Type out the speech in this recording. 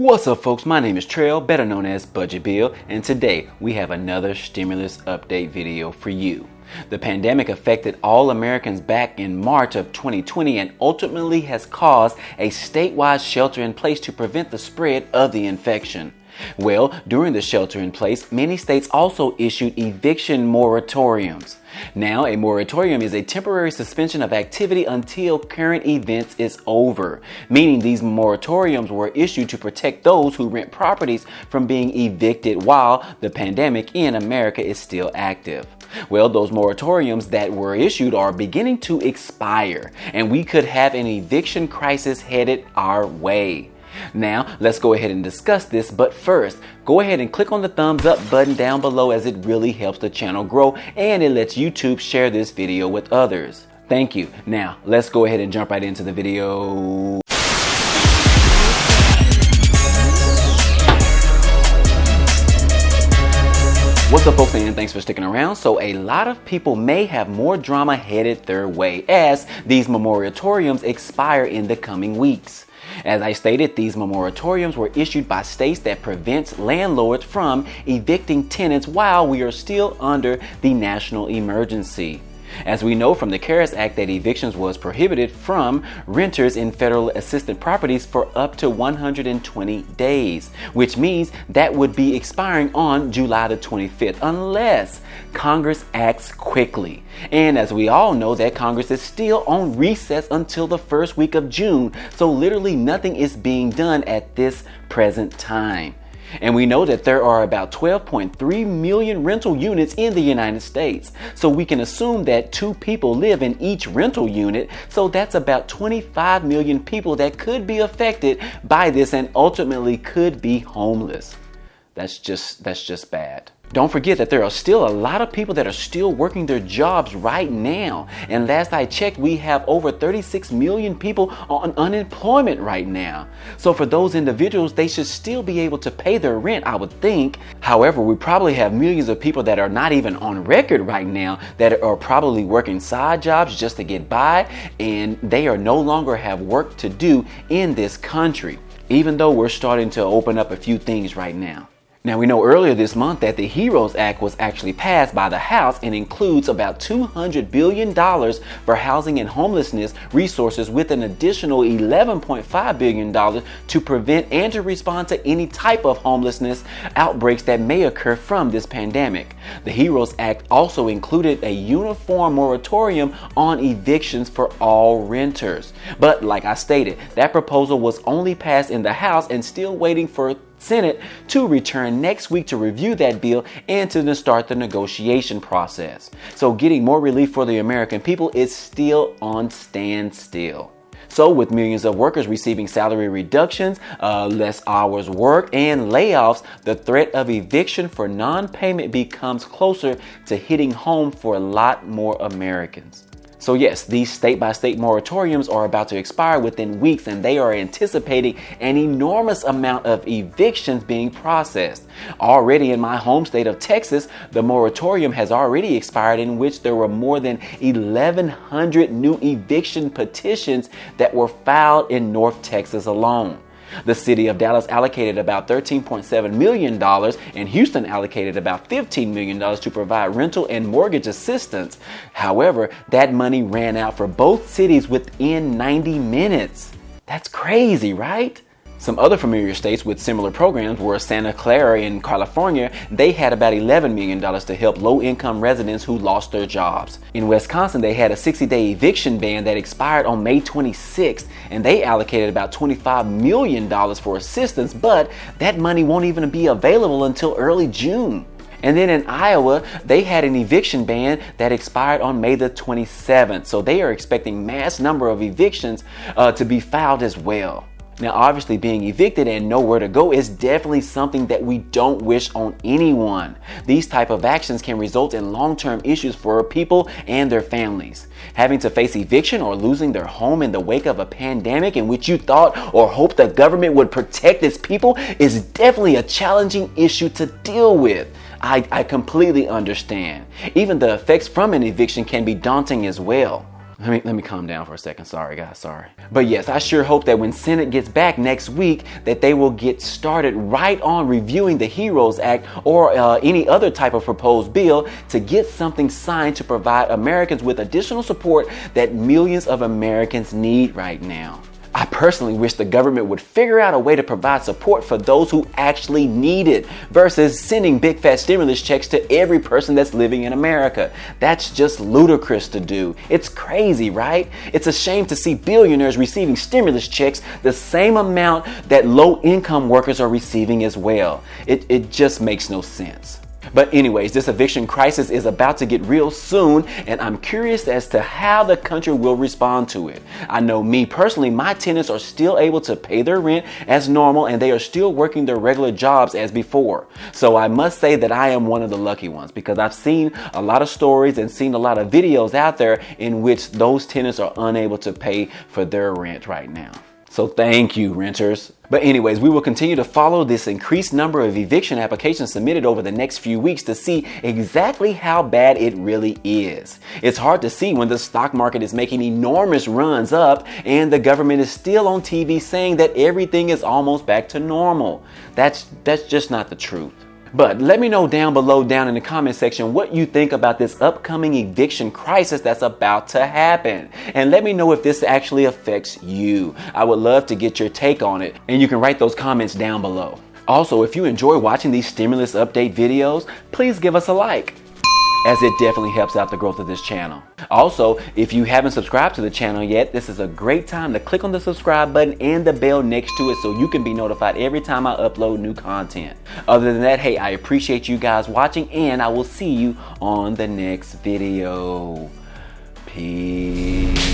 What's up, folks? My name is Trail, better known as Budget Bill, and today we have another stimulus update video for you. The pandemic affected all Americans back in March of 2020 and ultimately has caused a statewide shelter in place to prevent the spread of the infection. Well, during the shelter in place, many states also issued eviction moratoriums. Now, a moratorium is a temporary suspension of activity until current events is over, meaning these moratoriums were issued to protect those who rent properties from being evicted while the pandemic in America is still active. Well, those moratoriums that were issued are beginning to expire, and we could have an eviction crisis headed our way. Now, let's go ahead and discuss this, but first, go ahead and click on the thumbs up button down below as it really helps the channel grow and it lets YouTube share this video with others. Thank you. Now, let's go ahead and jump right into the video. What's up, folks, and thanks for sticking around. So a lot of people may have more drama headed their way as these moratoriums expire in the coming weeks. As I stated, these moratoriums were issued by states that prevents landlords from evicting tenants while we are still under the national emergency. As we know from the CARES Act that evictions was prohibited from renters in federal assisted properties for up to 120 days, which means that would be expiring on July the 25th unless Congress acts quickly. And as we all know that Congress is still on recess until the first week of June, so literally nothing is being done at this present time. And we know that there are about 12.3 million rental units in the United States. So we can assume that 2 people live in each rental unit. So that's about 25 million people that could be affected by this and ultimately could be homeless. That's just bad. Don't forget that there are still a lot of people that are still working their jobs right now. And last I checked, we have over 36 million people on unemployment right now. So for those individuals, they should still be able to pay their rent, I would think. However, we probably have millions of people that are not even on record right now that are probably working side jobs just to get by, and they are no longer have work to do in this country, even though we're starting to open up a few things right now. Now, we know earlier this month that the HEROES Act was actually passed by the House and includes about $200 billion for housing and homelessness resources with an additional $11.5 billion to prevent and to respond to any type of homelessness outbreaks that may occur from this pandemic. The HEROES Act also included a uniform moratorium on evictions for all renters. But like I stated, that proposal was only passed in the House and still waiting for Senate to return next week to review that bill and to start the negotiation process. So getting more relief for the American people is still on standstill. So with millions of workers receiving salary reductions, less hours worked, and layoffs, the threat of eviction for non-payment becomes closer to hitting home for a lot more Americans. So yes, these state-by-state moratoriums are about to expire within weeks, and they are anticipating an enormous amount of evictions being processed. Already in my home state of Texas, the moratorium has already expired, in which there were more than 1,100 new eviction petitions that were filed in North Texas alone. The city of Dallas allocated about $13.7 million and Houston allocated about $15 million to provide rental and mortgage assistance. However, that money ran out for both cities within 90 minutes. That's crazy, right? Some other familiar states with similar programs were Santa Clara in California. They had about $11 million to help low-income residents who lost their jobs. In Wisconsin, they had a 60-day eviction ban that expired on May 26th, and they allocated about $25 million for assistance, but that money won't even be available until early June. And then in Iowa, they had an eviction ban that expired on May the 27th, so they are expecting mass number of evictions to be filed as well. Now, obviously, being evicted and nowhere to go is definitely something that we don't wish on anyone. These type of actions can result in long-term issues for people and their families. Having to face eviction or losing their home in the wake of a pandemic in which you thought or hoped the government would protect its people is definitely a challenging issue to deal with. I completely understand. Even the effects from an eviction can be daunting as well. Let me calm down for a second. Sorry, guys. Sorry. But yes, I sure hope that when Senate gets back next week, that they will get started right on reviewing the HEROES Act or any other type of proposed bill to get something signed to provide Americans with additional support that millions of Americans need right now. I personally wish the government would figure out a way to provide support for those who actually need it versus sending big fat stimulus checks to every person that's living in America. That's just ludicrous to do. It's crazy, right? It's a shame to see billionaires receiving stimulus checks the same amount that low income workers are receiving as well. It just makes no sense. But anyways, this eviction crisis is about to get real soon, and I'm curious as to how the country will respond to it. I know me personally, my tenants are still able to pay their rent as normal, and they are still working their regular jobs as before. So I must say that I am one of the lucky ones, because I've seen a lot of stories and seen a lot of videos out there in which those tenants are unable to pay for their rent right now. So thank you, renters. But anyways, we will continue to follow this increased number of eviction applications submitted over the next few weeks to see exactly how bad it really is. It's hard to see when the stock market is making enormous runs up and the government is still on TV saying that everything is almost back to normal. That's just not the truth. But let me know down below, down in the comment section, what you think about this upcoming eviction crisis that's about to happen. And let me know if this actually affects you. I would love to get your take on it. And you can write those comments down below. Also, if you enjoy watching these stimulus update videos, please give us a like, as it definitely helps out the growth of this channel. Also, if you haven't subscribed to the channel yet, this is a great time to click on the subscribe button and the bell next to it so you can be notified every time I upload new content. Other than that, hey, I appreciate you guys watching, and I will see you on the next video. Peace.